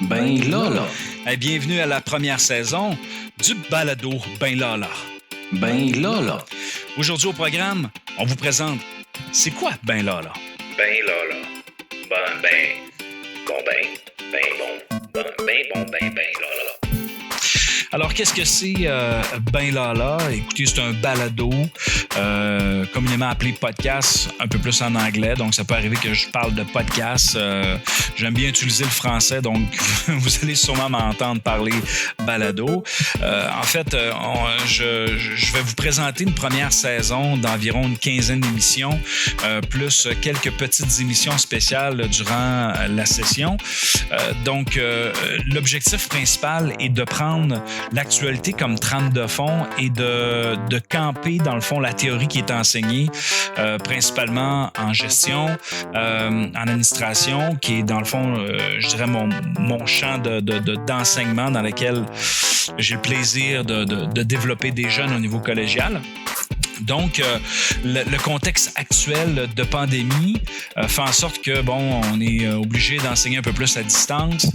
Ben Lala. Bienvenue à la première saison du balado Ben Lala. Ben Lala. Aujourd'hui au programme, on vous présente c'est quoi Ben Lala? Ben Lala. Ben Lala. Alors, qu'est-ce que c'est Ben Lala? Écoutez, c'est un balado communément appelé podcast, un peu plus en anglais. Donc, ça peut arriver que je parle de podcast. J'aime bien utiliser le français, donc vous allez sûrement m'entendre parler balado. En fait, je vais vous présenter une première saison d'environ une quinzaine d'émissions, plus quelques petites émissions spéciales durant la session. Donc, l'objectif principal est de prendre l'actualité comme trame de fond et de camper, dans le fond, la théorie qui est enseignée, principalement en gestion, en administration, qui est, dans le fond, je dirais, mon champ d'enseignement dans lequel j'ai le plaisir de développer des jeunes au niveau collégial. Donc, le contexte actuel de pandémie fait en sorte que, on est obligé d'enseigner un peu plus à distance.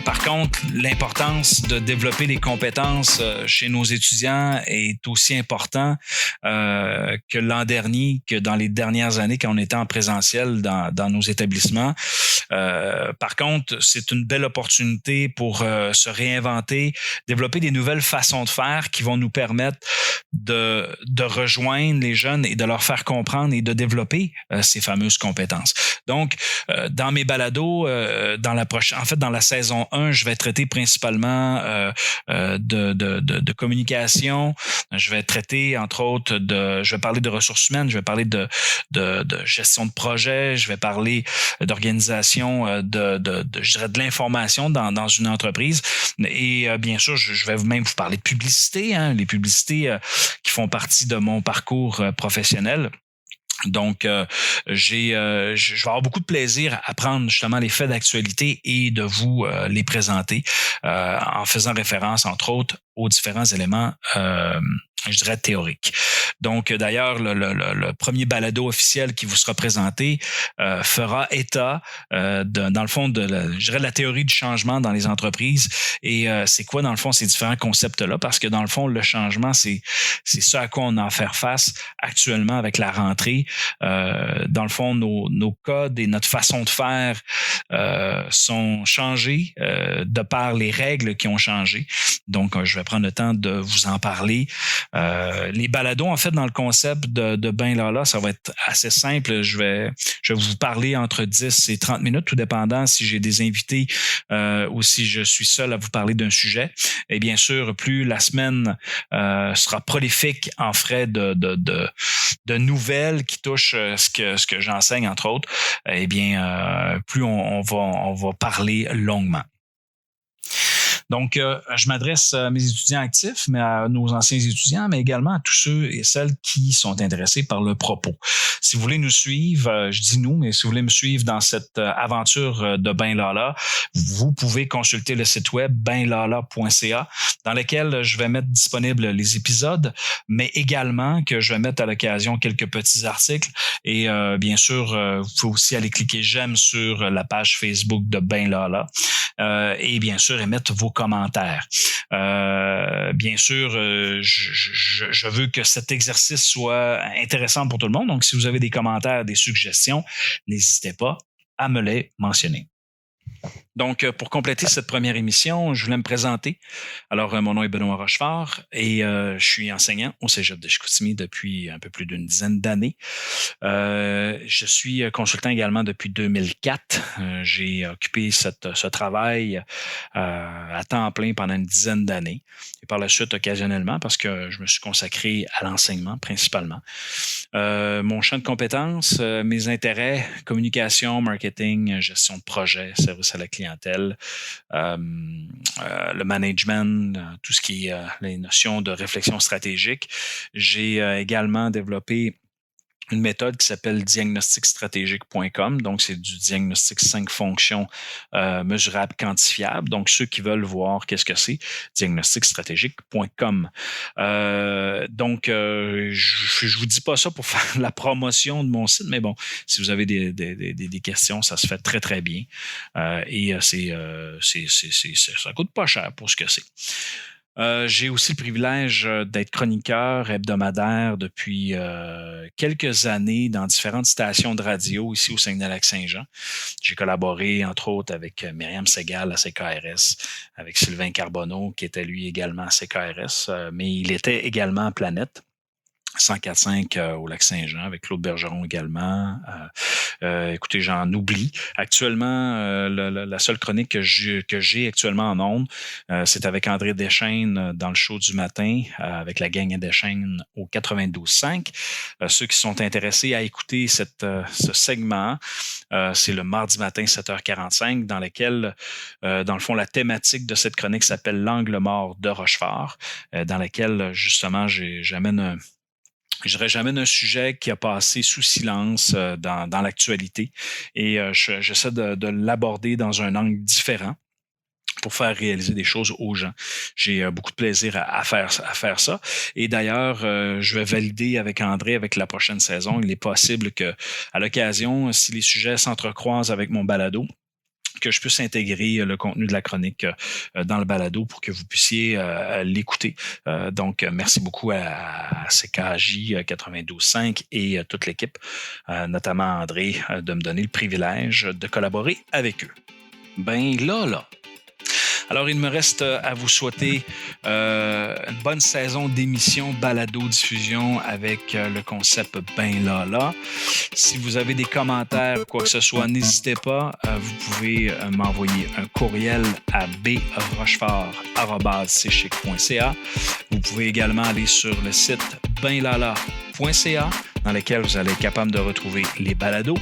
Par contre, l'importance de développer des compétences chez nos étudiants est aussi important que l'an dernier, que dans les dernières années quand on était en présentiel dans nos établissements. Par contre, c'est une belle opportunité pour se réinventer, développer des nouvelles façons de faire qui vont nous permettre de rejoindre les jeunes et de leur faire comprendre et de développer ces fameuses compétences. Donc, dans mes balados, dans la saison 1, je vais traiter principalement de communication. Je vais traiter, entre autres, je vais parler de ressources humaines, je vais parler de gestion de projet, je vais parler d'organisation, je dirais de l'information dans une entreprise. Et bien sûr, je vais même vous parler de publicité, les publicités qui font partie de mon parcours professionnel. Donc, je vais avoir beaucoup de plaisir à prendre justement les faits d'actualité et de vous les présenter en faisant référence, entre autres, aux différents éléments je dirais théorique. Donc, d'ailleurs, le premier balado officiel qui vous sera présenté fera état, dans le fond, je dirais de la théorie du changement dans les entreprises. Et c'est quoi, dans le fond, ces différents concepts-là? Parce que, dans le fond, le changement, c'est ce à quoi on a à faire face actuellement avec la rentrée. Dans le fond, nos codes et notre façon de faire sont changés de par les règles qui ont changé. Donc, je vais prendre le temps de vous en parler. Les balados, en fait, dans le concept de Ben Lala, ça va être assez simple. Je vais vous parler entre 10 et 30 minutes, tout dépendant si j'ai des invités ou si je suis seul à vous parler d'un sujet. Et bien sûr, plus la semaine sera prolifique en frais de nouvelles qui touchent ce que j'enseigne, entre autres, eh bien, plus on va parler longuement. Donc, je m'adresse à mes étudiants actifs, mais à nos anciens étudiants, mais également à tous ceux et celles qui sont intéressés par le propos. Si vous voulez nous suivre, je dis nous, mais si vous voulez me suivre dans cette aventure de Ben Lala, vous pouvez consulter le site web benlala.ca dans lequel je vais mettre disponibles les épisodes, mais également que je vais mettre à l'occasion quelques petits articles. Et bien sûr, vous pouvez aussi aller cliquer j'aime sur la page Facebook de Ben Lala et bien sûr émettre vos commentaires. Bien sûr, je veux que cet exercice soit intéressant pour tout le monde. Donc, si vous avez des commentaires, des suggestions, n'hésitez pas à me les mentionner. Donc, pour compléter cette première émission, je voulais me présenter. Alors, mon nom est Benoît Rochefort et je suis enseignant au Cégep de Chicoutimi depuis un peu plus d'une dizaine d'années. Je suis consultant également depuis 2004. J'ai occupé ce travail à temps plein pendant une dizaine d'années et par la suite occasionnellement parce que je me suis consacré à l'enseignement principalement. Mon champ de compétences, mes intérêts, communication, marketing, gestion de projet, service à la clientèle, le management, tout ce qui est les notions de réflexion stratégique. J'ai également développé une méthode qui s'appelle diagnosticstratégique.com. Donc, c'est du diagnostic 5 fonctions mesurables, quantifiables. Donc, ceux qui veulent voir qu'est-ce que c'est, diagnosticstratégique.com. Donc, je vous dis pas ça pour faire la promotion de mon site, mais bon, si vous avez des questions, ça se fait très, très bien. Et ça coûte pas cher pour ce que c'est. J'ai aussi le privilège d'être chroniqueur hebdomadaire depuis quelques années dans différentes stations de radio ici au Saguenay-Lac-Saint-Jean. J'ai collaboré, entre autres, avec Myriam Segal à CKRS, avec Sylvain Carbonneau, qui était lui également à CKRS, mais il était également à Planète. 104.5 au Lac-Saint-Jean, avec Claude Bergeron également. Écoutez, j'en oublie. Actuellement, la seule chronique que j'ai actuellement en ondes, c'est avec André Deschênes dans le show du matin, avec la gang Deschênes au 92.5. Ceux qui sont intéressés à écouter ce segment, c'est le mardi matin 7h45, dans lequel, dans le fond, la thématique de cette chronique s'appelle l'angle mort de Rochefort, dans laquelle, justement, j'amène un sujet qui a passé sous silence dans l'actualité et j'essaie de l'aborder dans un angle différent pour faire réaliser des choses aux gens. J'ai beaucoup de plaisir à faire ça. Et d'ailleurs, je vais valider avec André avec la prochaine saison. Il est possible que, à l'occasion, si les sujets s'entrecroisent avec mon balado, que je puisse intégrer le contenu de la chronique dans le balado pour que vous puissiez l'écouter. Donc, merci beaucoup à CKJ 92.5 et toute l'équipe, notamment André, de me donner le privilège de collaborer avec eux. Ben là. Alors, il me reste à vous souhaiter une bonne saison d'émissions balado-diffusion avec le concept Ben là. Si vous avez des commentaires ou quoi que ce soit, n'hésitez pas. Vous pouvez m'envoyer un courriel à brochefort@cchic.ca. Vous pouvez également aller sur le site benlala.ca dans lequel vous allez être capable de retrouver les balados.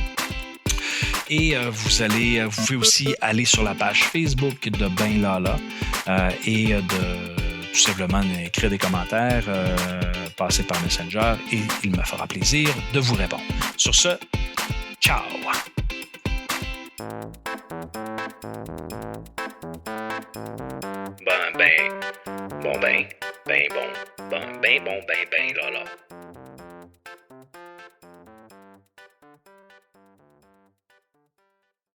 Et vous pouvez aussi aller sur la page Facebook de Ben Lala et de tout simplement écrire des commentaires, passer par Messenger et il me fera plaisir de vous répondre. Sur ce, ciao! Ben, là, là.